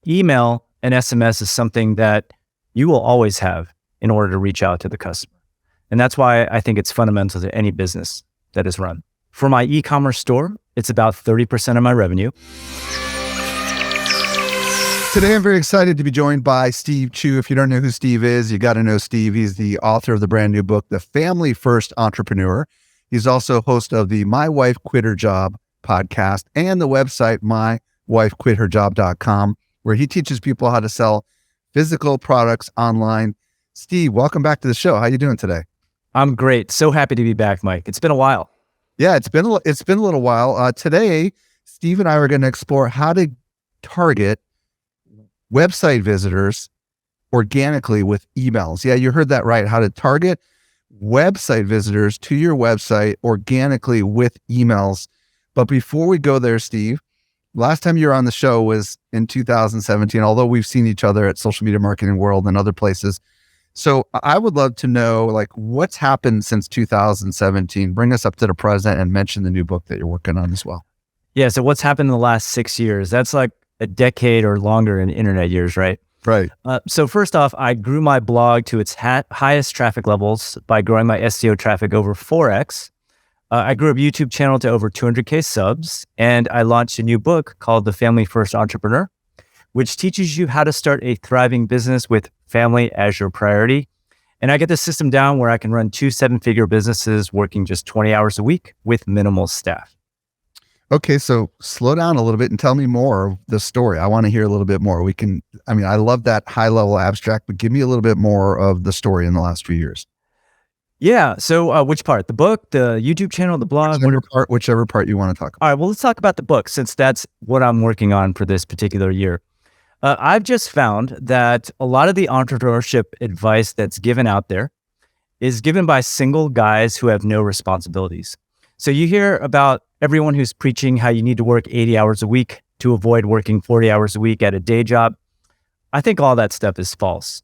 email and SMS is something that you will always have in order to reach out to the customer. And that's why I think it's fundamental to any business that is run. For my e-commerce store, it's about 30% of my revenue. Today, I'm very excited to be joined by Steve Chou. If you don't know who Steve is, you got to know Steve. He's the author of the brand new book, The Family First Entrepreneur. He's also host of the My Wife Quit Her Job podcast and the website, mywifequitherjob.com, where he teaches people how to sell physical products online. Steve, welcome back to the show. How you doing today? I'm great. So happy to be back, Mike. It's been a while. Yeah, it's been a little while. Today, Steve and I are going to explore how to target website visitors organically with emails. Yeah, you heard that right. How to target website visitors to your website organically with emails. But before we go there, Steve, last time you were on the show was in 2017, although we've seen each other at Social Media Marketing World and other places. So I would love to know, like, what's happened since 2017. Bring us up to the present and mention the new book that you're working on as well. Yeah, so what's happened in the last 6 years? That's like a decade or longer in internet years, right? Right. So first off, I grew my blog to its highest traffic levels by growing my SEO traffic over 4x. I grew a YouTube channel to over 200K subs, and I launched a new book called The Family First Entrepreneur, which teaches you how to start a thriving business with family as your priority. And I get the system down where I can run 2 7-figure businesses working just 20 hours a week with minimal staff. Okay, so slow down a little bit and tell me more of the story. I want to hear a little bit more. I love that high level abstract, but give me a little bit more of the story in the last few years. Yeah. So which part? The book, the YouTube channel, the blog? Whichever part you want to talk about. All right. Well, let's talk about the book since that's what I'm working on for this particular year. I've just found that a lot of the entrepreneurship advice that's given out there is given by single guys who have no responsibilities. So you hear about everyone who's preaching how you need to work 80 hours a week to avoid working 40 hours a week at a day job. I think all that stuff is false.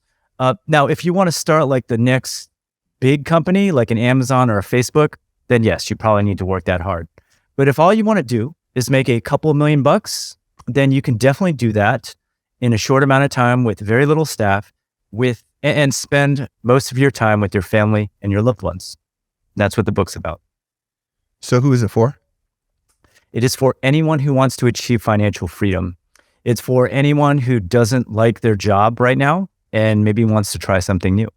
Now, if you want to start like the next big company, like an Amazon or a Facebook, then yes, you probably need to work that hard. But if all you want to do is make a couple of $1,000,000, then you can definitely do that in a short amount of time with very little staff and spend most of your time with your family and your loved ones. That's what the book's about. So who is it for? It is for anyone who wants to achieve financial freedom. It's for anyone who doesn't like their job right now and maybe wants to try something new.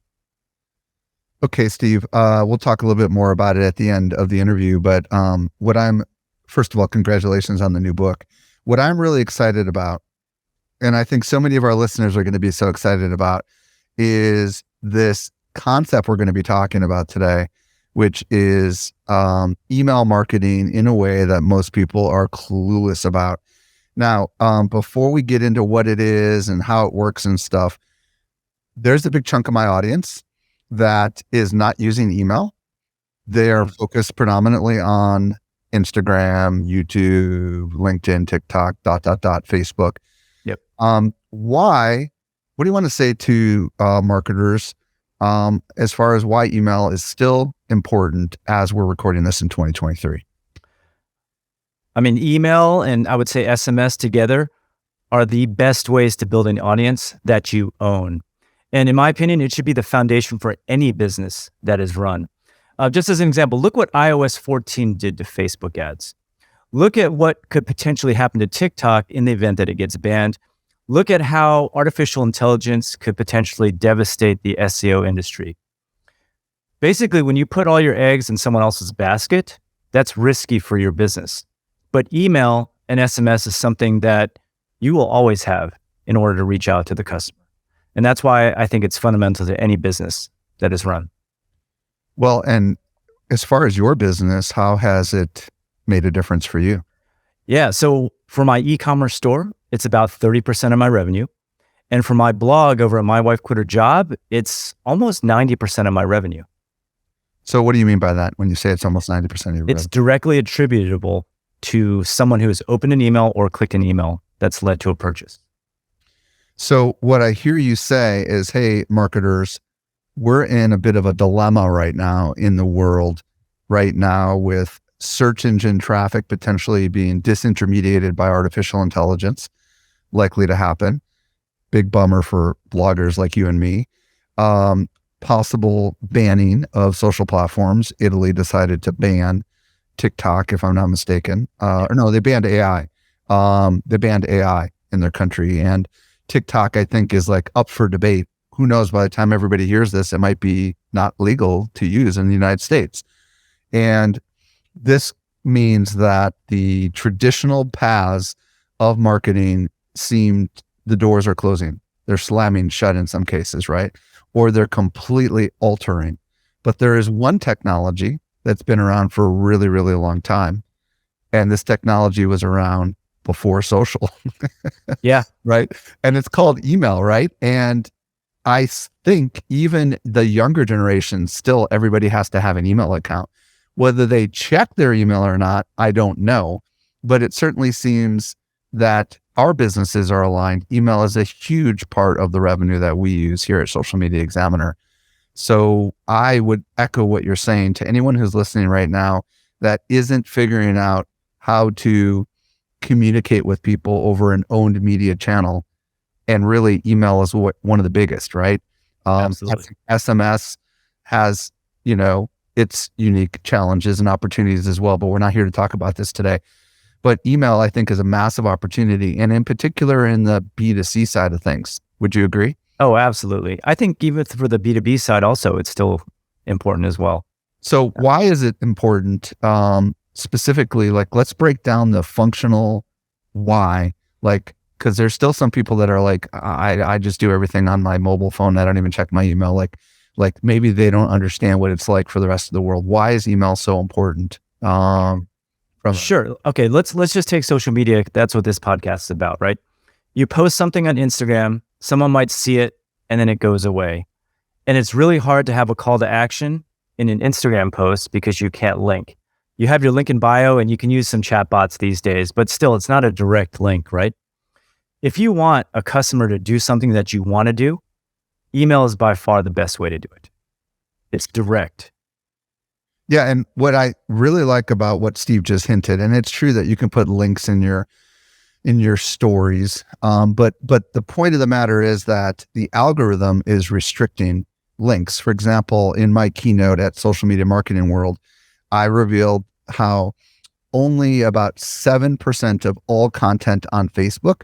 Okay, Steve, we'll talk a little bit more about it at the end of the interview, but first of all, congratulations on the new book. What I'm really excited about, and I think so many of our listeners are going to be so excited about, is this concept we're going to be talking about today, which is email marketing in a way that most people are clueless about. Now, before we get into what it is and how it works and stuff, there's a big chunk of my audience that is not using email. They are focused predominantly on Instagram, YouTube, LinkedIn, TikTok, Facebook. Yep. What do you want to say to marketers as far as why email is still important as we're recording this in 2023? I mean, email and I would say SMS together are the best ways to build an audience that you own. And in my opinion, it should be the foundation for any business that is run. Just as an example, look what iOS 14 did to Facebook ads. Look at what could potentially happen to TikTok in the event that it gets banned. Look at how artificial intelligence could potentially devastate the SEO industry. Basically, when you put all your eggs in someone else's basket, that's risky for your business. But email and SMS is something that you will always have in order to reach out to the customer. And that's why I think it's fundamental to any business that is run. Well, and as far as your business, how has it made a difference for you? Yeah. So for my e-commerce store, it's about 30% of my revenue. And for my blog over at My Wife Quit Her Job, it's almost 90% of my revenue. So what do you mean by that when you say it's almost 90% of your revenue? It's directly attributable to someone who has opened an email or clicked an email that's led to a purchase. So what I hear you say is, hey, marketers, we're in a bit of a dilemma right now in the world right now with search engine traffic potentially being disintermediated by artificial intelligence, likely to happen. big bummer for bloggers like you and me. Possible banning of social platforms. Italy decided to ban TikTok, if I'm not mistaken. Or no, they banned AI. They banned AI in their country, and TikTok, I think, is like up for debate. Who knows? By the time everybody hears this, it might be not legal to use in the United States. And this means that the traditional paths of marketing the doors are closing. They're slamming shut in some cases, right? Or they're completely altering. But there is one technology that's been around for a really, really long time. And this technology was around before social. Yeah. Right. And it's called email, right? And I think even the younger generation, still everybody has to have an email account. Whether they check their email or not, I don't know. But it certainly seems that our businesses are aligned. Email is a huge part of the revenue that we use here at Social Media Examiner. So I would echo what you're saying to anyone who's listening right now that isn't figuring out how to communicate with people over an owned media channel. And really, email is one of the biggest, right? Absolutely. SMS has, its unique challenges and opportunities as well, but we're not here to talk about this today. But email, I think, is a massive opportunity, and in particular in the B2C side of things. Would you agree? Oh, absolutely. I think even for the B2B side also, it's still important as well. So why is it important? Specifically, like, let's break down the functional why, because there's still some people that are like, I just do everything on my mobile phone. I don't even check my email. Like maybe they don't understand what it's like for the rest of the world. Why is email so important? Sure. Okay. Let's just take social media. That's what this podcast is about, right? You post something on Instagram, someone might see it, and then it goes away. And it's really hard to have a call to action in an Instagram post because you can't link. You have your link in bio and you can use some chatbots these days, but still it's not a direct link, right? If you want a customer to do something that you want to do, email is by far the best way to do it. It's direct. Yeah. And what I really like about what Steve just hinted, and it's true that you can put links in your stories. But the point of the matter is that the algorithm is restricting links. For example, in my keynote at Social Media Marketing World, I revealed how only about 7% of all content on Facebook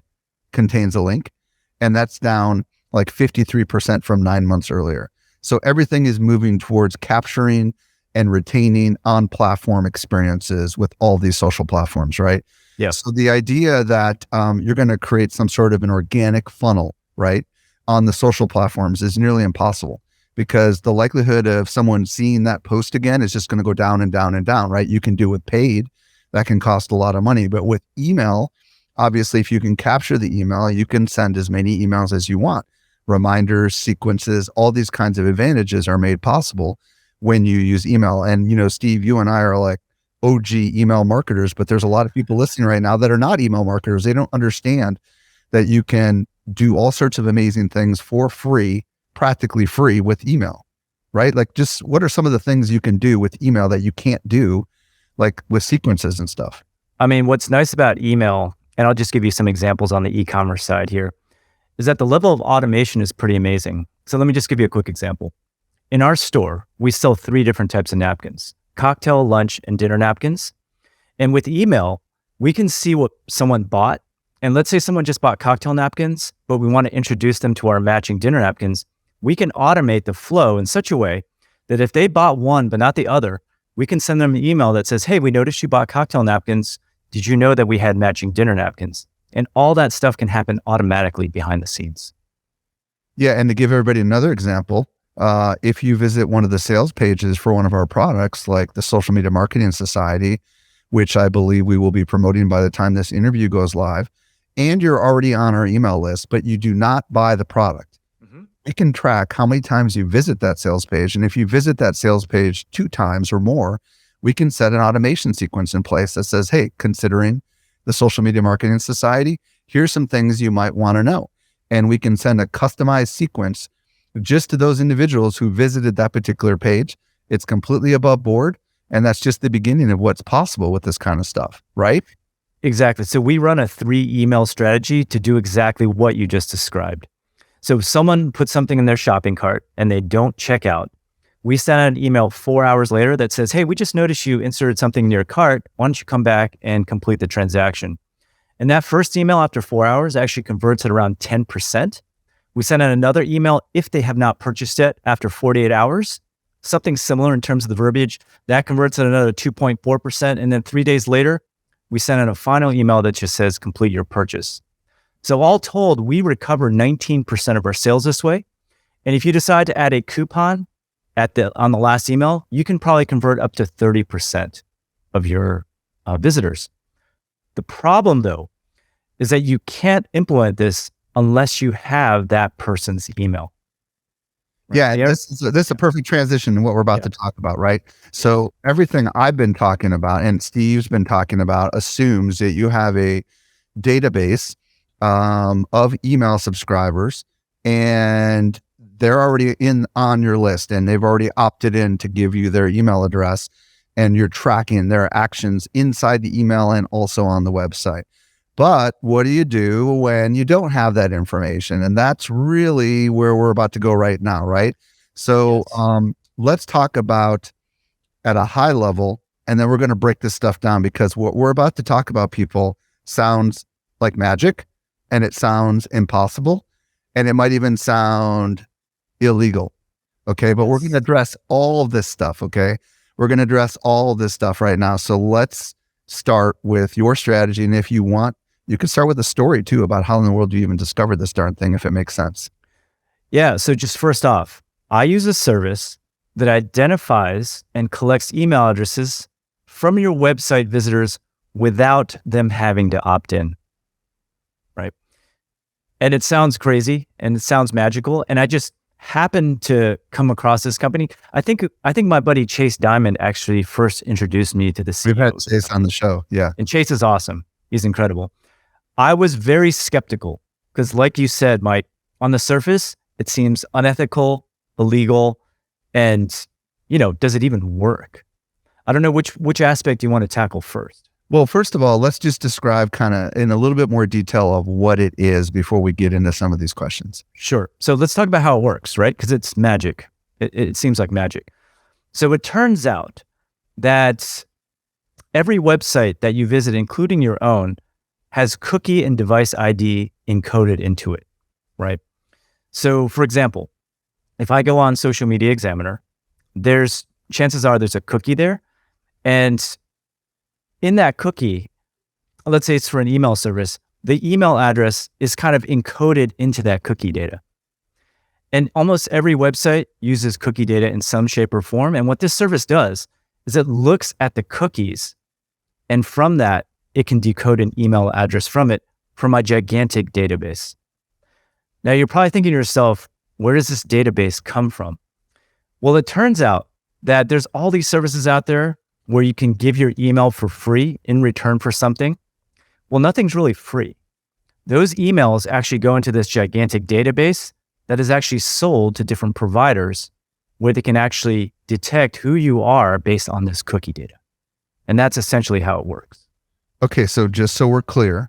contains a link. And that's down like 53% from 9 months earlier. So everything is moving towards capturing and retaining on-platform experiences with all these social platforms, right? Yes. So the idea that you're going to create some sort of an organic funnel, right, on the social platforms is nearly impossible, because the likelihood of someone seeing that post again is just going to go down and down and down, right? You can do with paid, that can cost a lot of money. But with email, obviously, if you can capture the email, you can send as many emails as you want. Reminders, sequences, all these kinds of advantages are made possible when you use email. And, Steve, you and I are like OG email marketers, but there's a lot of people listening right now that are not email marketers. They don't understand that you can do all sorts of amazing things for free, practically free, with email, right? Like, just what are some of the things you can do with email that you can't do like with sequences and stuff? I mean, what's nice about email, and I'll just give you some examples on the e-commerce side here, is that the level of automation is pretty amazing. So let me just give you a quick example. In our store, we sell 3 different types of napkins: cocktail, lunch, and dinner napkins. And with email, we can see what someone bought. And let's say someone just bought cocktail napkins, but we want to introduce them to our matching dinner napkins. We can automate the flow in such a way that if they bought one but not the other, we can send them an email that says, hey, we noticed you bought cocktail napkins. Did you know that we had matching dinner napkins? And all that stuff can happen automatically behind the scenes. Yeah. And to give everybody another example, if you visit one of the sales pages for one of our products, like the Social Media Marketing Society, which I believe we will be promoting by the time this interview goes live, and you're already on our email list, but you do not buy the product, we can track how many times you visit that sales page. And if you visit that sales page 2 times or more, we can set an automation sequence in place that says, hey, considering the Social Media Marketing Society, here's some things you might want to know. And we can send a customized sequence just to those individuals who visited that particular page. It's completely above board. And that's just the beginning of what's possible with this kind of stuff, right? Exactly. So we run a 3 email strategy to do exactly what you just described. So if someone puts something in their shopping cart and they don't check out, we send out an email 4 hours later that says, hey, we just noticed you inserted something in your cart. Why don't you come back and complete the transaction? And that first email after 4 hours actually converts at around 10%. We send out another email if they have not purchased it after 48 hours. Something similar in terms of the verbiage. That converts at another 2.4%. And then 3 days later, we send out a final email that just says complete your purchase. So all told, we recover 19% of our sales this way. And if you decide to add a coupon on the last email, you can probably convert up to 30% of your visitors. The problem though, is that you can't implement this unless you have that person's email. Right? Yeah, this is a perfect transition to what we're about to talk about, right? So everything I've been talking about and Steve's been talking about assumes that you have a database of email subscribers and they're already on your list and they've already opted in to give you their email address and you're tracking their actions inside the email and also on the website. But what do you do when you don't have that information? And that's really where we're about to go right now, right? So let's talk about at a high level, and then we're going to break this stuff down because what we're about to talk about, people, sounds like magic and it sounds impossible and it might even sound illegal. Okay. But we're going to address all of this stuff. Okay. We're going to address all of this stuff right now. So let's start with your strategy. And if you want, you can start with a story too about how in the world you even discovered this darn thing, if it makes sense. Yeah. So just first off, I use a service that identifies and collects email addresses from your website visitors without them having to opt in. Right. And it sounds crazy and it sounds magical. And I just happened to come across this company. I think my buddy Chase Diamond actually first introduced me to the CEO. We've had Chase on the show. Yeah. And Chase is awesome. He's incredible. I was very skeptical because like you said, Mike, on the surface, it seems unethical, illegal, and, does it even work? I don't know which aspect you want to tackle first. Well, first of all, let's just describe kind of in a little bit more detail of what it is before we get into some of these questions. Sure. So let's talk about how it works, right? Because it's magic. It seems like magic. So it turns out that every website that you visit, including your own, has cookie and device ID encoded into it, right? So for example, if I go on Social Media Examiner, chances are there's a cookie there. And in that cookie, let's say it's for an email service, the email address is kind of encoded into that cookie data. And almost every website uses cookie data in some shape or form. And what this service does is it looks at the cookies, and from that, it can decode an email address from my gigantic database. Now, you're probably thinking to yourself, where does this database come from? Well, it turns out that there's all these services out there where you can give your email for free in return for something. Well, nothing's really free. Those emails actually go into this gigantic database that is actually sold to different providers where they can actually detect who you are based on this cookie data. And that's essentially how it works. Okay, so just so we're clear,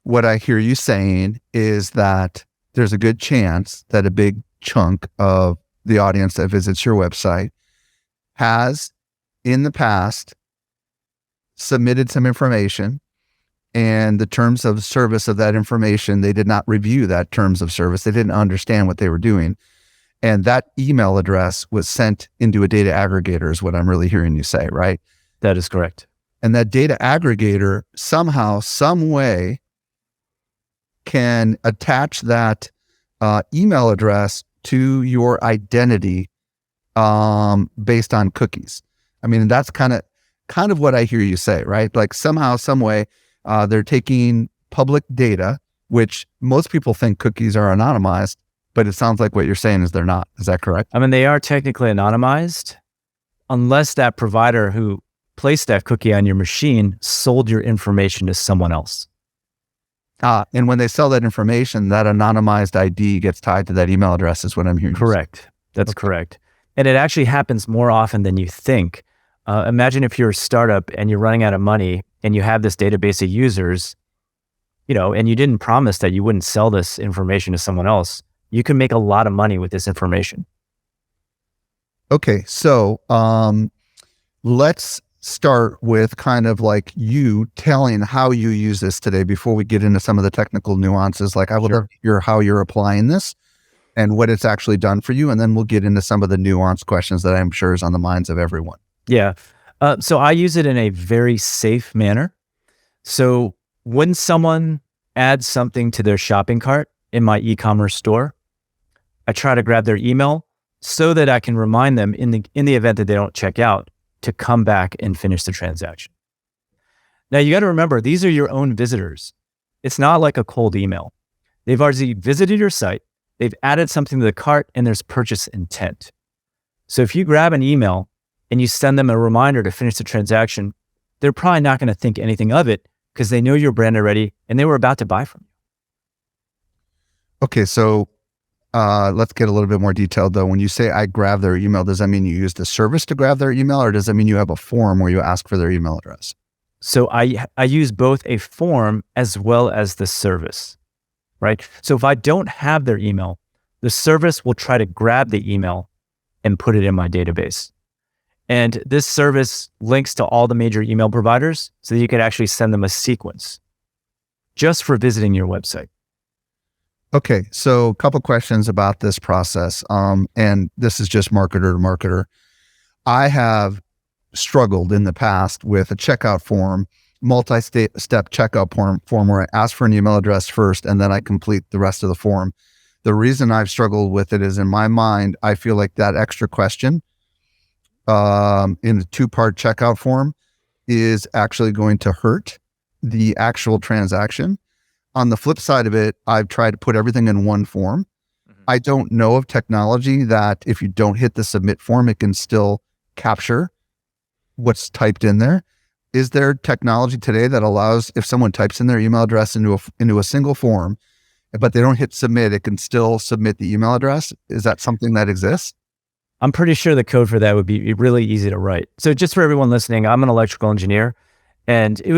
what I hear you saying is that there's a good chance that a big chunk of the audience that visits your website has in the past submitted some information, and the terms of service of that information, they did not review that terms of service. They didn't understand what they were doing. And that email address was sent into a data aggregator is what I'm really hearing you say, right? That is correct. And that data aggregator somehow, some way can attach that email address to your identity based on cookies. I mean, that's kind of what I hear you say, right? Like somehow, some way, they're taking public data, which most people think cookies are anonymized, but it sounds like what you're saying is they're not. Is that correct? I mean, they are technically anonymized unless that provider who placed that cookie on your machine sold your information to someone else. And when they sell that information, that anonymized ID gets tied to that email address is what I'm hearing. Correct. That's correct. And it actually happens more often than you think. Imagine if you're a startup and you're running out of money and you have this database of users, and you didn't promise that you wouldn't sell this information to someone else. You can make a lot of money with this information. Okay, so let's start with kind of like you telling how you use this today before we get into some of the technical nuances. Like I would love to hear how you're applying this and what it's actually done for you. And then we'll get into some of the nuanced questions that I'm sure is on the minds of everyone. Yeah. So I use it in a very safe manner. So when someone adds something to their shopping cart in my e-commerce store, I try to grab their email so that I can remind them in the event that they don't check out to come back and finish the transaction. Now you got to remember, these are your own visitors. It's not like a cold email. They've already visited your site. They've added something to the cart and there's purchase intent. So if you grab an email and you send them a reminder to finish the transaction, they're probably not going to think anything of it because they know your brand already and they were about to buy from you. Okay, so let's get a little bit more detailed though. When you say I grab their email, does that mean you use the service to grab their email, or does that mean you have a form where you ask for their email address? So I use both a form as well as the service, right? So if I don't have their email, the service will try to grab the email and put it in my database. And this service links to all the major email providers so that you can actually send them a sequence just for visiting your website. Okay, so a couple questions about this process. And this is just marketer to marketer. I have struggled in the past with a checkout form, multi-step checkout form where I ask for an email address first and then I complete the rest of the form. The reason I've struggled with it is in my mind, I feel like that extra question in the two-part checkout form is actually going to hurt the actual transaction. On the flip side of it, I've tried to put everything in one form. I don't know of technology that if you don't hit the submit form, it can still capture what's typed in there. Is there technology today that allows if someone types in their email address into a single form, but they don't hit submit, it can still submit the email address? Is that something that exists? I'm pretty sure the code for that would be really easy to write. So just for everyone listening, I'm an electrical engineer. And it'd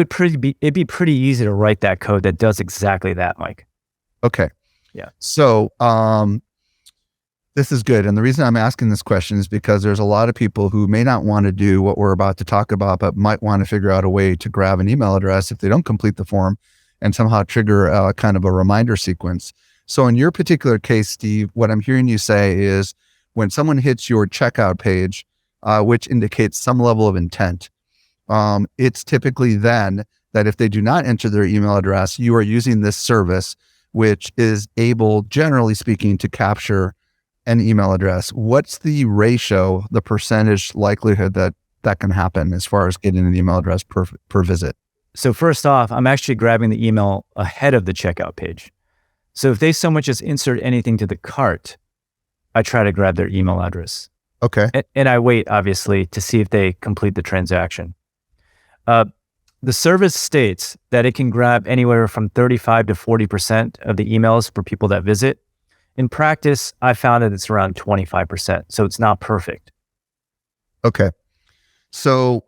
be pretty easy to write that code that does exactly that, Mike. Okay. Yeah. So this is good. And the reason I'm asking this question is because there's a lot of people who may not want to do what we're about to talk about, but might want to figure out a way to grab an email address if they don't complete the form and somehow trigger kind of a reminder sequence. So in your particular case, Steve, what I'm hearing you say is when someone hits your checkout page, which indicates some level of intent, it's typically then that if they do not enter their email address, you are using this service, which is able, generally speaking, to capture an email address. What's the ratio, the percentage likelihood that can happen as far as getting an email address per visit? So first off, I'm actually grabbing the email ahead of the checkout page. So if they so much as insert anything to the cart, I try to grab their email address. Okay. And I wait, obviously, to see if they complete the transaction. The service states that it can grab anywhere from 35 to 40% of the emails for people that visit. In practice, I found that it's around 25%, so it's not perfect. Okay. So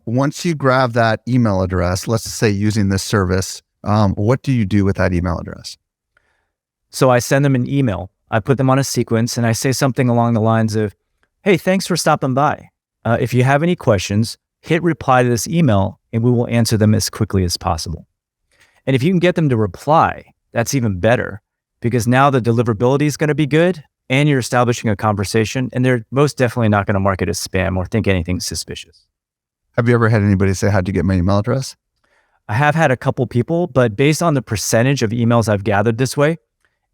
once you grab that email address, let's say using this service, what do you do with that email address? So I send them an email. I put them on a sequence and I say something along the lines of, hey, thanks for stopping by. If you have any questions, hit reply to this email and we will answer them as quickly as possible. And if you can get them to reply, that's even better because now the deliverability is going to be good and you're establishing a conversation and they're most definitely not going to mark it as spam or think anything suspicious. Have you ever had anybody say, how'd you get my email address? I have had a couple people, but based on the percentage of emails I've gathered this way,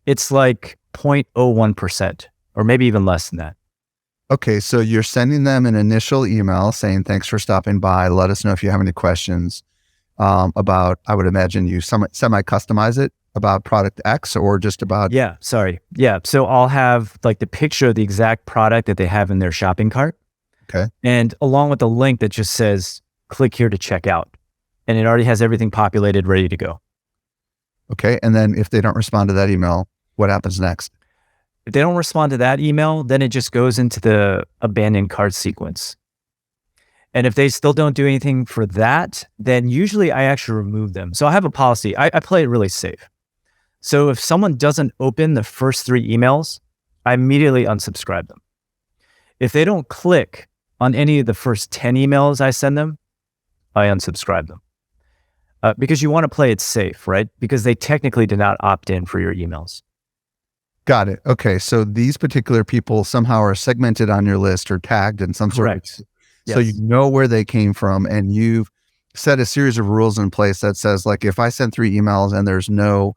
it's like 0.01% or maybe even less than that. Okay, so you're sending them an initial email saying, thanks for stopping by. Let us know if you have any questions about, I would imagine you semi-customize it about product X or just about... Yeah, sorry. Yeah, so I'll have like the picture of the exact product that they have in their shopping cart. Okay. And along with the link that just says, click here to check out. And it already has everything populated, ready to go. Okay, and then if they don't respond to that email, what happens next? If they don't respond to that email, then it just goes into the abandoned cart sequence. And if they still don't do anything for that, then usually I actually remove them. So I have a policy. I play it really safe. So if someone doesn't open the first 3 emails, I immediately unsubscribe them. If they don't click on any of the first 10 emails I send them, I unsubscribe them. Because you want to play it safe, right? Because they technically did not opt in for your emails. Got it. Okay. So these particular people somehow are segmented on your list or tagged in some sort of, so you know where they came from, and you've set a series of rules in place that says, like, if I send 3 emails and there's no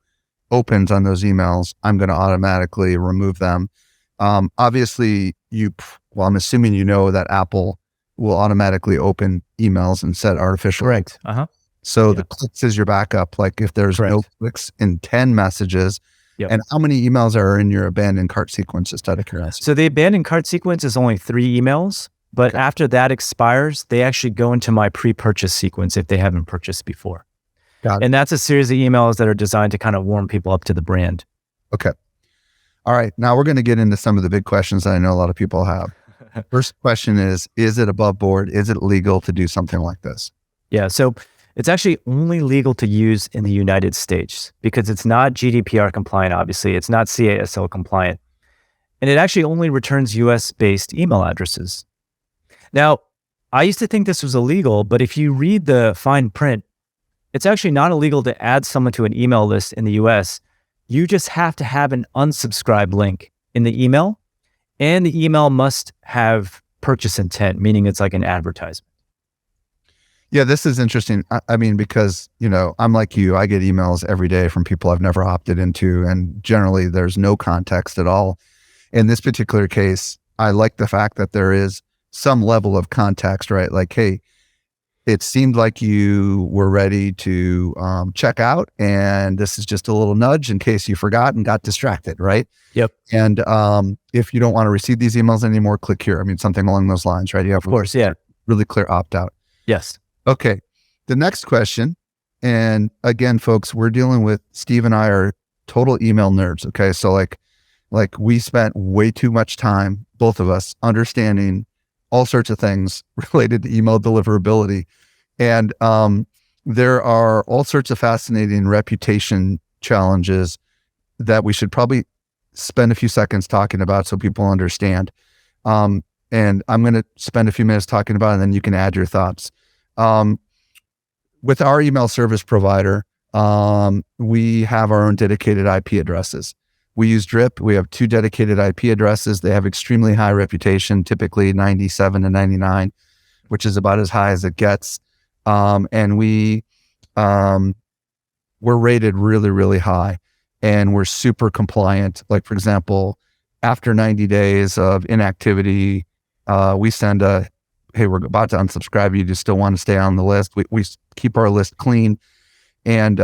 opens on those emails, I'm going to automatically remove them. Obviously I'm assuming you know that Apple will automatically open emails and set artificial. Correct. So the clicks is your backup. Like if there's no clicks in 10 messages, and how many emails are in your abandoned cart sequence, just out of curiosity? So the abandoned cart sequence is only 3 emails, but after that expires, they actually go into my pre-purchase sequence if they haven't purchased before. Got it. And that's a series of emails that are designed to kind of warm people up to the brand. Okay. All right. Now we're going to get into some of the big questions that I know a lot of people have. First question is it above board? Is it legal to do something like this? Yeah. So it's actually only legal to use in the United States because it's not GDPR compliant, obviously. It's not CASL compliant. And it actually only returns US-based email addresses. Now, I used to think this was illegal, but if you read the fine print, it's actually not illegal to add someone to an email list in the US. You just have to have an unsubscribe link in the email, and the email must have purchase intent, meaning it's like an advertisement. Yeah, this is interesting. I mean, because, I'm like you, I get emails every day from people I've never opted into, and generally there's no context at all. In this particular case, I like the fact that there is some level of context, right? Like, hey, it seemed like you were ready to check out, and this is just a little nudge in case you forgot and got distracted, right? Yep. And if you don't want to receive these emails anymore, click here. I mean, something along those lines, right? You have, of course, yeah, really clear opt-out. Yes. Okay. The next question, and again, folks, we're dealing with, Steve and I are total email nerds. Okay. So like we spent way too much time, both of us, understanding all sorts of things related to email deliverability. And there are all sorts of fascinating reputation challenges that we should probably spend a few seconds talking about so people understand. And I'm going to spend a few minutes talking about it, and then you can add your thoughts. With our email service provider, we have our own dedicated IP addresses. We use Drip. We have 2 dedicated IP addresses. They have extremely high reputation, typically 97 to 99, which is about as high as it gets. And we're rated really, really high, and we're super compliant. Like, for example, after 90 days of inactivity, we send hey, we're about to unsubscribe you. Do you still want to stay on the list? We keep our list clean. And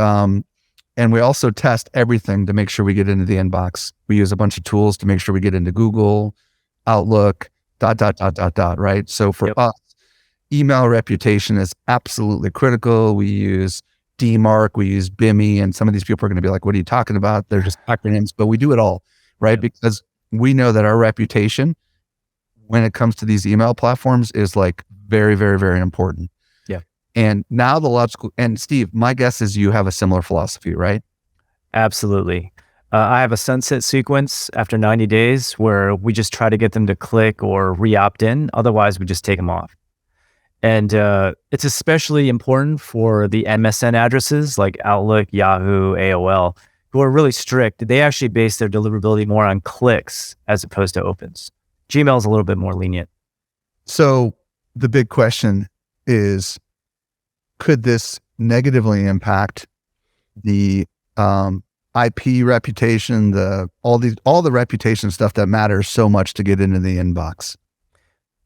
we also test everything to make sure we get into the inbox. We use a bunch of tools to make sure we get into Google, Outlook, ... right? So for us, email reputation is absolutely critical. We use DMARC, we use BIMI, and some of these people are going to be like, what are you talking about? They're just acronyms, but we do it all, right? Because we know that our reputation, when it comes to these email platforms, is like very, very, very important. Yeah. And now the logical, and Steve, my guess is you have a similar philosophy, right? Absolutely. I have a sunset sequence after 90 days where we just try to get them to click or re-opt in. Otherwise, we just take them off. And it's especially important for the MSN addresses like Outlook, Yahoo, AOL, who are really strict. They actually base their deliverability more on clicks as opposed to opens. Gmail is a little bit more lenient. So the big question is, could this negatively impact the IP reputation, all the reputation stuff that matters so much to get into the inbox?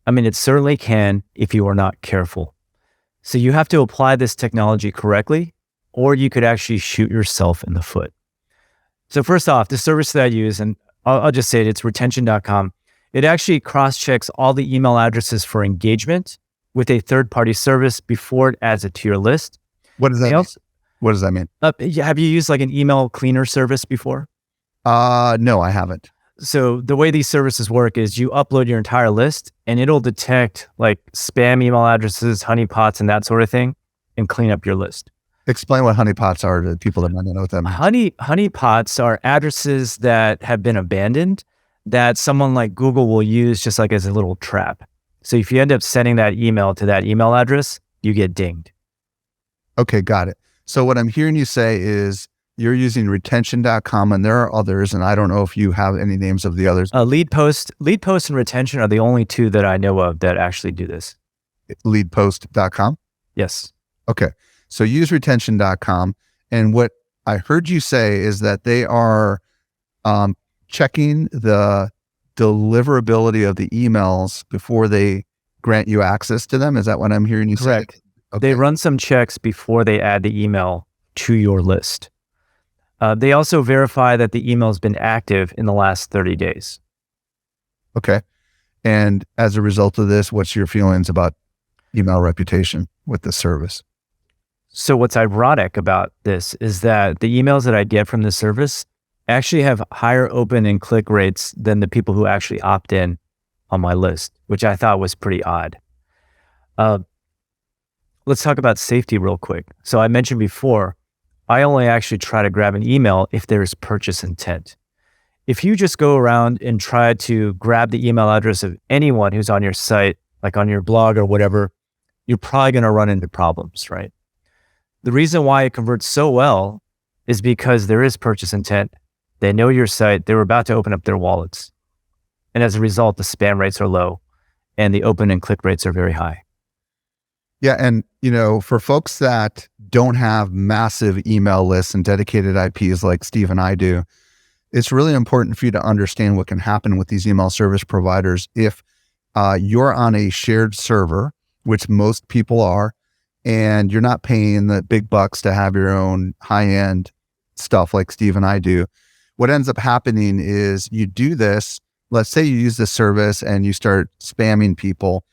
I mean, it certainly can if you are not careful. So you have to apply this technology correctly, or you could actually shoot yourself in the foot. So first off, the service that I use, and I'll just say it's retention.com. It actually cross-checks all the email addresses for engagement with a third-party service before it adds it to your list. What does that mean? What does that mean? Have you used like an email cleaner service before? No, I haven't. So the way these services work is you upload your entire list and it'll detect like spam email addresses, honeypots, and that sort of thing, and clean up your list. Explain what honeypots are to people that might not know what that means. Honeypots are addresses that have been abandoned that someone like Google will use just like as a little trap. So if you end up sending that email to that email address, you get dinged. Okay, got it. So what I'm hearing you say is you're using retention.com, and there are others, and I don't know if you have any names of the others. Lead post and retention are the only two that I know of that actually do this. Leadpost.com? Yes. Okay. So use retention.com. And what I heard you say is that they are checking the deliverability of the emails before they grant you access to them. Is that what I'm hearing you say? Correct. Okay. They run some checks before they add the email to your list. They also verify that the email has been active in the last 30 days. Okay. And as a result of this, what's your feelings about email reputation with the service? So what's ironic about this is that the emails that I get from the service actually have higher open and click rates than the people who actually opt in on my list, which I thought was pretty odd. Let's talk about safety real quick. So I mentioned before, I only actually try to grab an email if there's purchase intent. If you just go around and try to grab the email address of anyone who's on your site, like on your blog or whatever, you're probably going to run into problems, right? The reason why it converts so well is because there is purchase intent. They know your site. They were about to open up their wallets. And as a result, the spam rates are low and the open and click rates are very high. Yeah. And, for folks that don't have massive email lists and dedicated IPs like Steve and I do, it's really important for you to understand what can happen with these email service providers. If you're on a shared server, which most people are, and you're not paying the big bucks to have your own high-end stuff like Steve and I do, what ends up happening is you do this. Let's say you use this service and you start spamming people.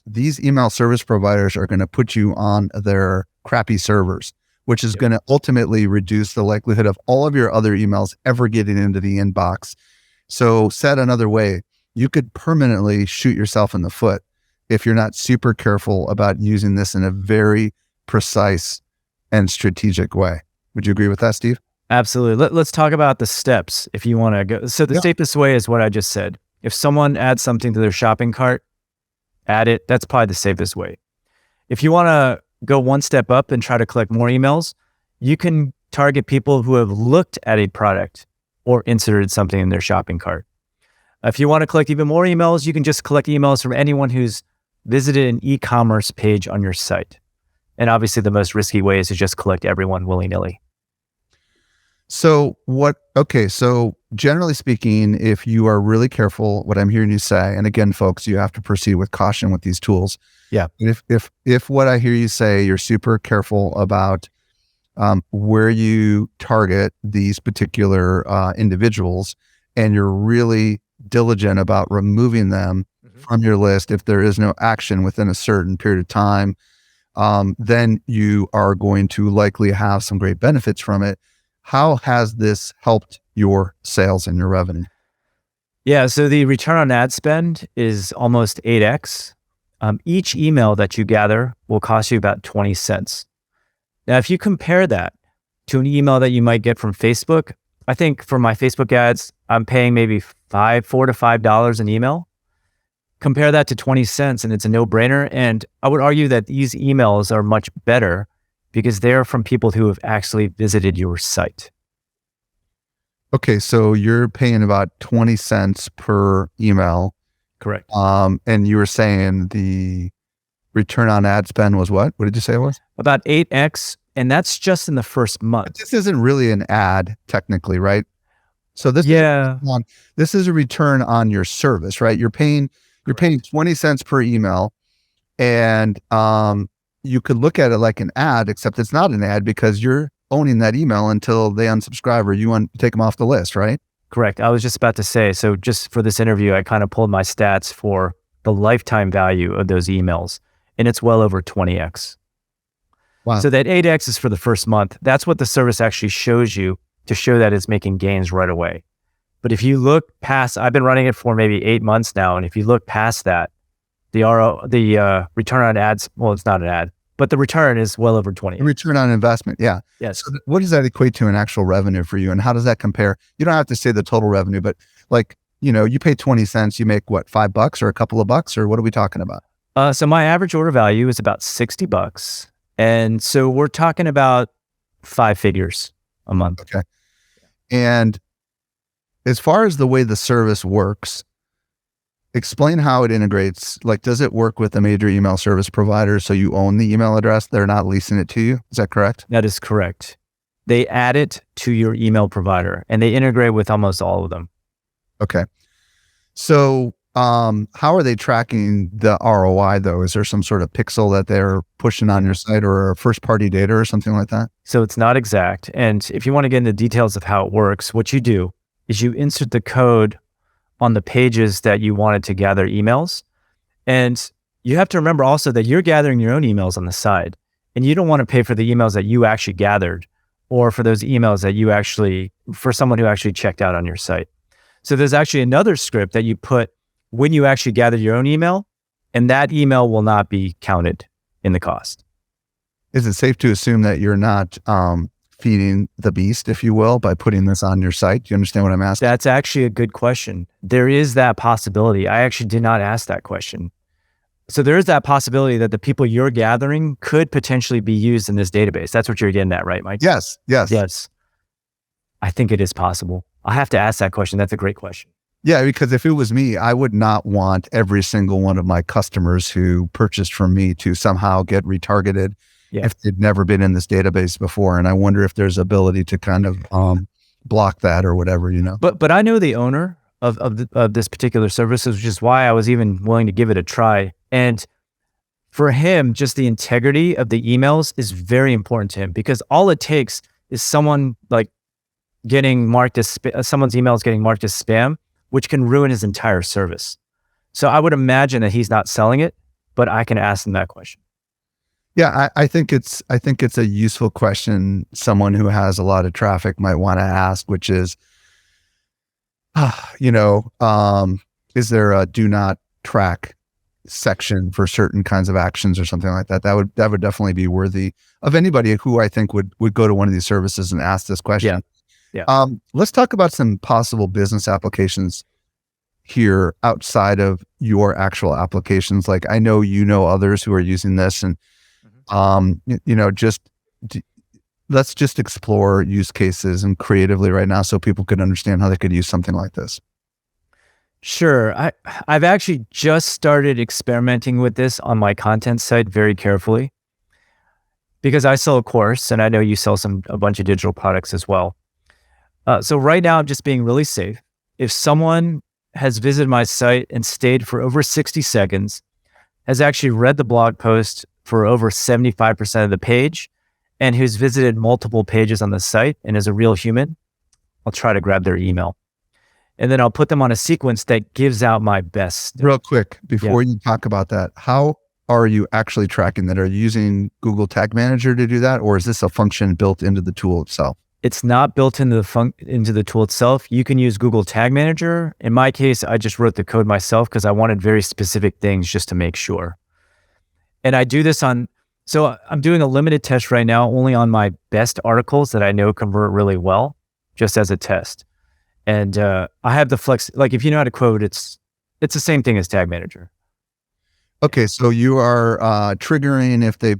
These email service providers are going to put you on their crappy servers, which is going to ultimately reduce the likelihood of all of your other emails ever getting into the inbox. So said another way, you could permanently shoot yourself in the foot if you're not super careful about using this in a very precise and strategic way. Would you agree with that, Steve? Absolutely. Let's talk about the steps if you want to go. So the safest way is what I just said. If someone adds something to their shopping cart, add it. That's probably the safest way. If you want to go one step up and try to collect more emails, you can target people who have looked at a product or inserted something in their shopping cart. If you want to collect even more emails, you can just collect emails from anyone who's visited an e-commerce page on your site. And obviously the most risky way is to just collect everyone willy-nilly. So generally speaking, if you are really careful, what I'm hearing you say, and again, folks, you have to proceed with caution with these tools. Yeah. If what I hear you say, you're super careful about where you target these particular individuals, and you're really diligent about removing them from your list if there is no action within a certain period of time, then you are going to likely have some great benefits from it. How has this helped your sales and your revenue? Yeah, so the return on ad spend is almost 8x. Each email that you gather will cost you about 20 cents. Now, if you compare that to an email that you might get from Facebook, I think for my Facebook ads, I'm paying maybe $4 to $5 an email. Compare that to 20 cents and it's a no-brainer. And I would argue that these emails are much better because they're from people who have actually visited your site. Okay, so you're paying about 20 cents per email. Correct. And you were saying the return on ad spend was what? What did you say it was? About 8x, and that's just in the first month. But this isn't really an ad technically, right? So this is a return on your service, right? You're paying 20 cents per email, and you could look at it like an ad, except it's not an ad because you're owning that email until they unsubscribe or you want to take them off the list, right? Correct. I was just about to say, so just for this interview, I kind of pulled my stats for the lifetime value of those emails, and it's well over 20x. Wow. So that 8x is for the first month. That's what the service actually shows you to show that it's making gains right away. But if you look past, I've been running it for maybe 8 months now, and if you look past that, the return on ads, well, it's not an ad. but the return is well over 20. Return on investment. Yeah. Yes. So what does that equate to in actual revenue for you? And how does that compare? You don't have to say the total revenue, but like, you pay 20 cents, you make what, $5 or a couple of bucks, or what are we talking about? So my average order value is about $60. And so we're talking about 5 figures a month. Okay. And as far as the way the service works, explain how it integrates. Like, does it work with a major email service provider? So you own the email address, they're not leasing it to you. Is that correct? That is correct. They add it to your email provider and they integrate with almost all of them. Okay. So, how are they tracking the ROI though? Is there some sort of pixel that they're pushing on your site or first party data or something like that? So it's not exact. And if you want to get into details of how it works, what you do is you insert the code on the pages that you wanted to gather emails. And you have to remember also that you're gathering your own emails on the side, and you don't want to pay for the emails that you actually gathered or for those emails that for someone who actually checked out on your site. So there's actually another script that you put when you actually gather your own email, and that email will not be counted in the cost. Is it safe to assume that you're not feeding the beast, if you will, by putting this on your site? Do you understand what I'm asking? That's actually a good question. There is that possibility. I actually did not ask that question. So there is that possibility that the people you're gathering could potentially be used in this database. That's what you're getting at, right, Mike? Yes. Yes. I think it is possible. I have to ask that question. That's a great question. Yeah, because if it was me, I would not want every single one of my customers who purchased from me to somehow get retargeted if they'd never been in this database before. And I wonder if there's ability to kind of block that or whatever, But I know the owner of this particular service, which is why I was even willing to give it a try. And for him, just the integrity of the emails is very important to him, because all it takes is someone like getting marked as someone's emails getting marked as spam, which can ruin his entire service. So I would imagine that he's not selling it, but I can ask him that question. Yeah, I think it's a useful question someone who has a lot of traffic might want to ask, which is, is there a do not track section for certain kinds of actions or something like that? That would definitely be worthy of anybody who I think would go to one of these services and ask this question. Yeah. Let's talk about some possible business applications here outside of your actual applications. Like, I know others who are using this, and let's just explore use cases and creatively right now so people could understand how they could use something like this. Sure. I've actually just started experimenting with this on my content site very carefully, because I sell a course and I know you sell a bunch of digital products as well. So right now I'm just being really safe. If someone has visited my site and stayed for over 60 seconds, has actually read the blog post for over 75% of the page, and who's visited multiple pages on the site and is a real human, I'll try to grab their email. And then I'll put them on a sequence that gives out my best. Real quick, before you talk about that, how are you actually tracking that? Are you using Google Tag Manager to do that? Or is this a function built into the tool itself? It's not built into the tool itself. You can use Google Tag Manager. In my case, I just wrote the code myself because I wanted very specific things just to make sure. And I do this so I'm doing a limited test right now only on my best articles that I know convert really well, just as a test. And I have the flex, like if you know how to code, it's the same thing as Tag Manager. Okay, so you are triggering if they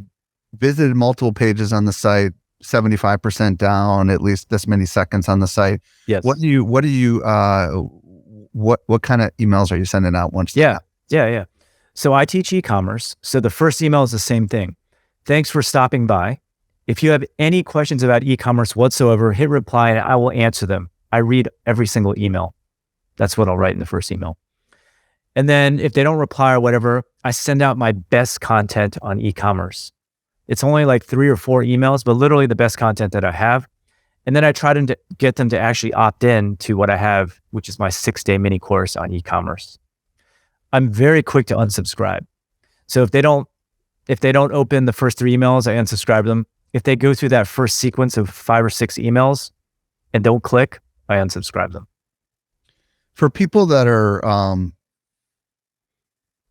visited multiple pages on the site, 75% down, at least this many seconds on the site. Yes. What kind of emails are you sending out once? Yeah. So I teach e-commerce. So the first email is the same thing. Thanks for stopping by. If you have any questions about e-commerce whatsoever, hit reply and I will answer them. I read every single email. That's what I'll write in the first email. And then if they don't reply or whatever, I send out my best content on e-commerce. It's only like 3 or 4 emails, but literally the best content that I have. And then I try to get them to actually opt in to what I have, which is my 6-day mini course on e-commerce. I'm very quick to unsubscribe. So if they don't open the first 3 emails, I unsubscribe them. If they go through that first sequence of 5 or 6 emails and don't click, I unsubscribe them. For people that are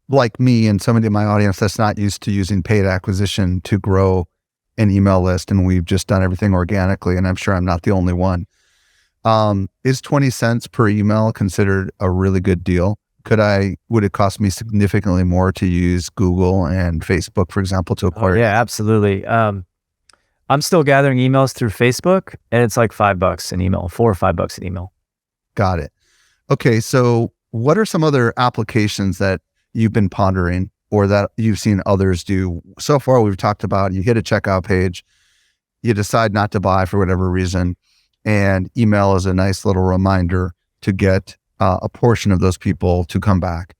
like me and somebody in my audience that's not used to using paid acquisition to grow an email list, and we've just done everything organically, and I'm sure I'm not the only one. Is 20 cents per email considered a really good deal? Would it cost me significantly more to use Google and Facebook, for example, to acquire? Yeah, absolutely. I'm still gathering emails through Facebook, and it's like $5 an email, $4 or $5 an email. Got it. Okay. So what are some other applications that you've been pondering or that you've seen others do? So far, we've talked about you hit a checkout page, you decide not to buy for whatever reason, and email is a nice little reminder to get a portion of those people to come back.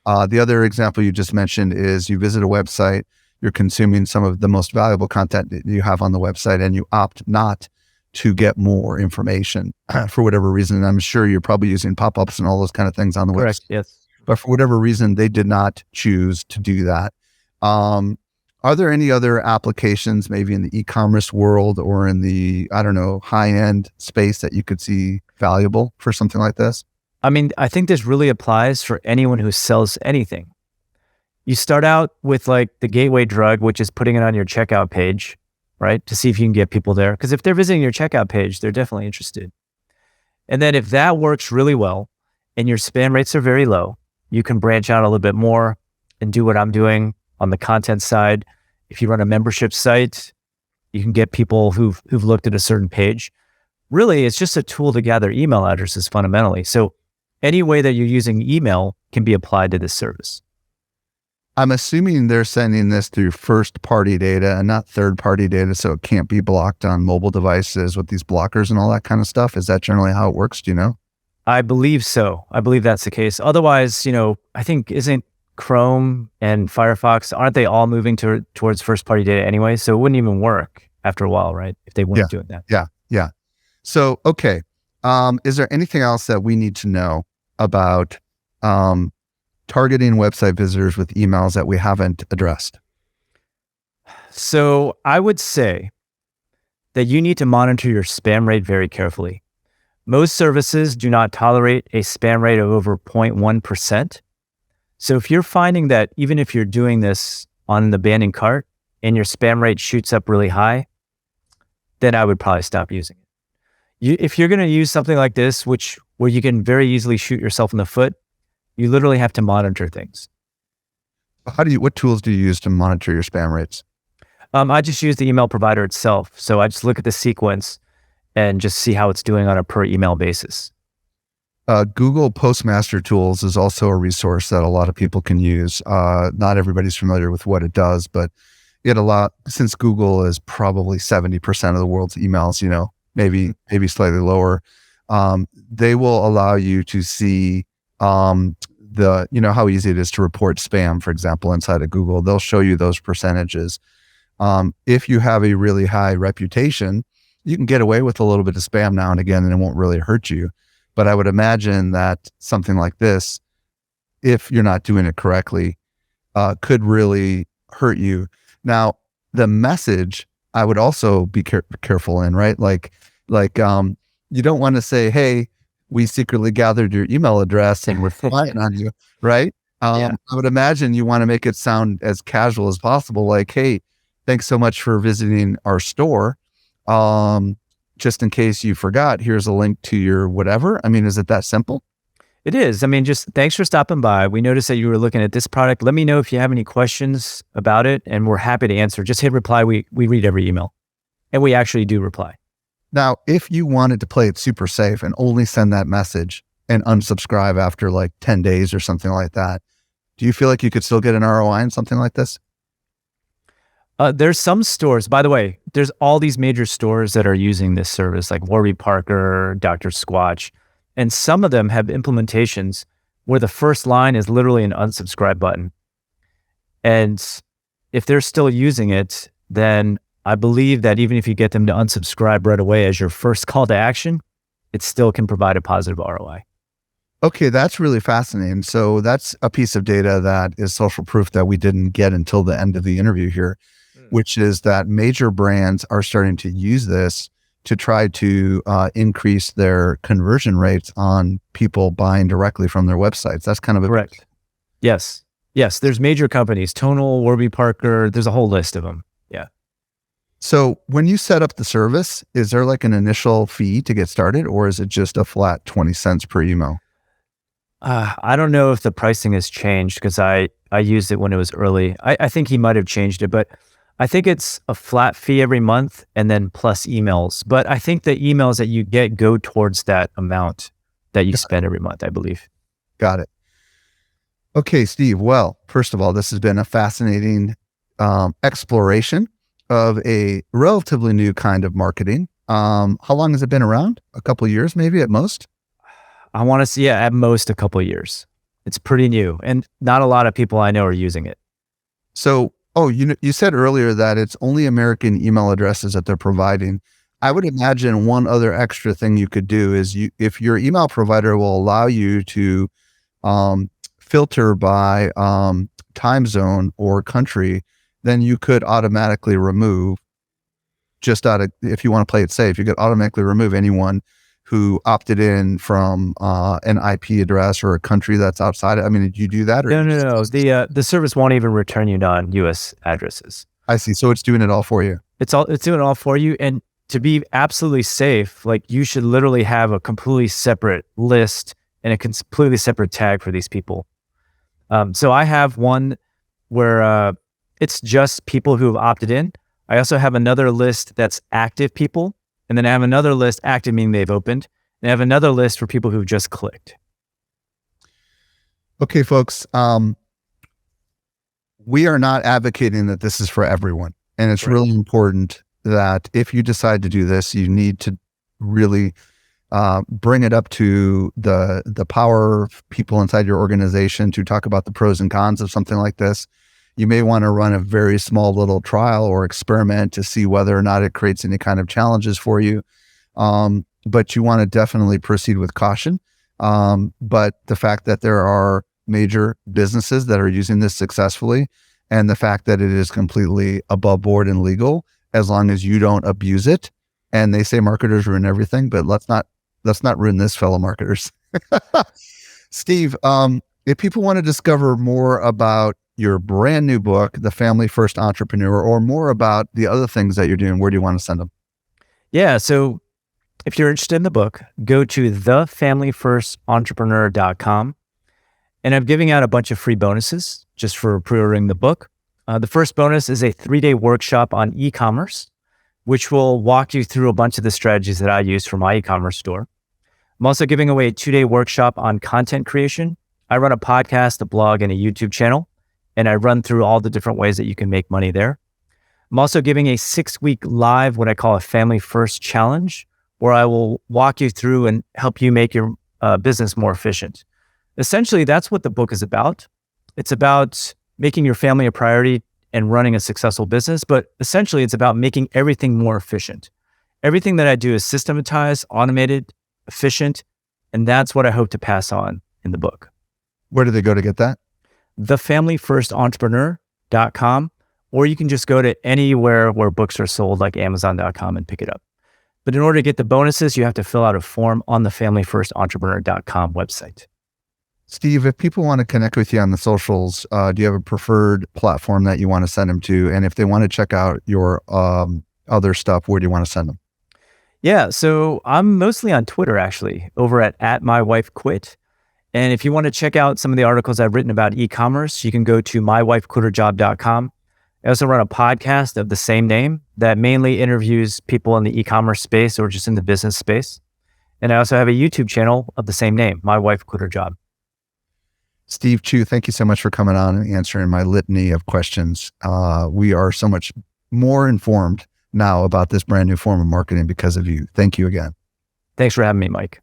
The other example you just mentioned is you visit a website, you're consuming some of the most valuable content that you have on the website, and you opt not to get more information for whatever reason. And I'm sure you're probably using pop-ups and all those kind of things on the Correct. website. Yes. But for whatever reason, they did not choose to do that. Are there any other applications, maybe in the e-commerce world or in the, I don't know, high-end space that you could see valuable for something like this? I mean, I think this really applies for anyone who sells anything. You start out with like the gateway drug, which is putting it on your checkout page, right? To see if you can get people there. Because if they're visiting your checkout page, they're definitely interested. And then if that works really well and your spam rates are very low, you can branch out a little bit more and do what I'm doing on the content side. If you run a membership site, you can get people who've looked at a certain page. Really, it's just a tool to gather email addresses fundamentally. So any way that you're using email can be applied to this service. I'm assuming they're sending this through first-party data and not third-party data, so it can't be blocked on mobile devices with these blockers and all that kind of stuff. Is that generally how it works? Do you know? I believe so. I believe that's the case. Otherwise, I think isn't Chrome and Firefox, aren't they all moving towards first-party data anyway? So it wouldn't even work after a while, right? If they weren't doing that. Yeah. So, okay. Is there anything else that we need to know about targeting website visitors with emails that we haven't addressed? So I would say that you need to monitor your spam rate very carefully. Most services do not tolerate a spam rate of over 0.1%. So if you're finding that even if you're doing this on the abandoned cart and your spam rate shoots up really high, then I would probably stop using it. If you're going to use something like this, where you can very easily shoot yourself in the foot, you literally have to monitor things. What tools do you use to monitor your spam rates? I just use the email provider itself. So I just look at the sequence and just see how it's doing on a per email basis. Google Postmaster Tools is also a resource that a lot of people can use. Not everybody's familiar with what it does, but since Google is probably 70% of the world's emails, maybe slightly lower, they will allow you to see how easy it is to report spam, for example, inside of Google. They'll show you those percentages. If you have a really high reputation, you can get away with a little bit of spam now and again, and it won't really hurt you. But I would imagine that something like this, if you're not doing it correctly, could really hurt you. Now, the message I would also be careful in, right? Like you don't want to say, "Hey, we secretly gathered your email address and we're spying on you," right? I would imagine you want to make it sound as casual as possible. Like, "Hey, thanks so much for visiting our store. Just in case you forgot, here's a link to your whatever." I mean, is it that simple? It is. I mean, just thanks for stopping by. We noticed that you were looking at this product. Let me know if you have any questions about it, and we're happy to answer. Just hit reply. We read every email, and we actually do reply. Now, if you wanted to play it super safe and only send that message and unsubscribe after like 10 days or something like that, do you feel like you could still get an ROI on something like this? There's some stores, by the way, there's all these major stores that are using this service, like Warby Parker, Dr. Squatch, and some of them have implementations where the first line is literally an unsubscribe button. And if they're still using it, then I believe that even if you get them to unsubscribe right away as your first call to action, it still can provide a positive ROI. Okay, that's really fascinating. So that's a piece of data that is social proof that we didn't get until the end of the interview here, which is that major brands are starting to use this to try to increase their conversion rates on people buying directly from their websites. That's kind of correct. Yes. Yes, there's major companies, Tonal, Warby Parker, there's a whole list of them. Yeah. So when you set up the service, is there like an initial fee to get started, or is it just a flat 20 cents per email? I don't know if the pricing has changed because I used it when it was early. I think he might have changed it, but I think it's a flat fee every month and then plus emails. But I think the emails that you get go towards that amount that you spend every month, I believe. Got it. Okay, Steve. Well, first of all, this has been a fascinating exploration of a relatively new kind of marketing. How long has it been around? A couple of years, maybe at most? I want to see it at most a couple of years. It's pretty new and not a lot of people I know are using it. So, you said earlier that it's only American email addresses that they're providing. I would imagine one other extra thing you could do is if your email provider will allow you to filter by time zone or country, then you could automatically remove if you want to play it safe, you could automatically remove anyone who opted in from an IP address or a country that's outside. I mean, did you do that? Or No. The service won't even return you non-US addresses. I see. So it's doing it all for you. It's doing it all for you. And to be absolutely safe, like you should literally have a completely separate list and a completely separate tag for these people. So I have one where it's just people who have opted in. I also have another list that's active people. And then I have another list, active meaning they've opened. And I have another list for people who've just clicked. Okay, folks. We are not advocating that this is for everyone. And it's really important that if you decide to do this, you need to really bring it up to the power people inside your organization to talk about the pros and cons of something like this. You may want to run a very small little trial or experiment to see whether or not it creates any kind of challenges for you. But you want to definitely proceed with caution. But the fact that there are major businesses that are using this successfully, and the fact that it is completely above board and legal, as long as you don't abuse it. And they say marketers ruin everything, but let's not ruin this, fellow marketers. Steve, if people want to discover more about your brand new book, The Family First Entrepreneur, or more about the other things that you're doing, where do you want to send them? Yeah. So if you're interested in the book, go to thefamilyfirstentrepreneur.com. And I'm giving out a bunch of free bonuses just for pre-ordering the book. The first bonus is a 3-day workshop on e-commerce, which will walk you through a bunch of the strategies that I use for my e-commerce store. I'm also giving away a 2-day workshop on content creation. I run a podcast, a blog, and a YouTube channel, and I run through all the different ways that you can make money there. I'm also giving a 6-week live, what I call a Family First Challenge, where I will walk you through and help you make your business more efficient. Essentially, that's what the book is about. It's about making your family a priority and running a successful business, but essentially it's about making everything more efficient. Everything that I do is systematized, automated, efficient, and that's what I hope to pass on in the book. Where do they go to get that? Thefamilyfirstentrepreneur.com, or you can just go to anywhere where books are sold, like Amazon.com, and pick it up. But in order to get the bonuses, you have to fill out a form on the familyfirstentrepreneur.com website. Steve, if people want to connect with you on the socials, do you have a preferred platform that you want to send them to? And if they want to check out your other stuff, where do you want to send them? Yeah, so I'm mostly on Twitter, actually, over at @mywifequit. And if you want to check out some of the articles I've written about e-commerce, you can go to mywifequitherjob.com. I also run a podcast of the same name that mainly interviews people in the e-commerce space or just in the business space. And I also have a YouTube channel of the same name, My Wife Quit Her Job. Steve Chou, thank you so much for coming on and answering my litany of questions. We are so much more informed now about this brand new form of marketing because of you. Thank you again. Thanks for having me, Mike.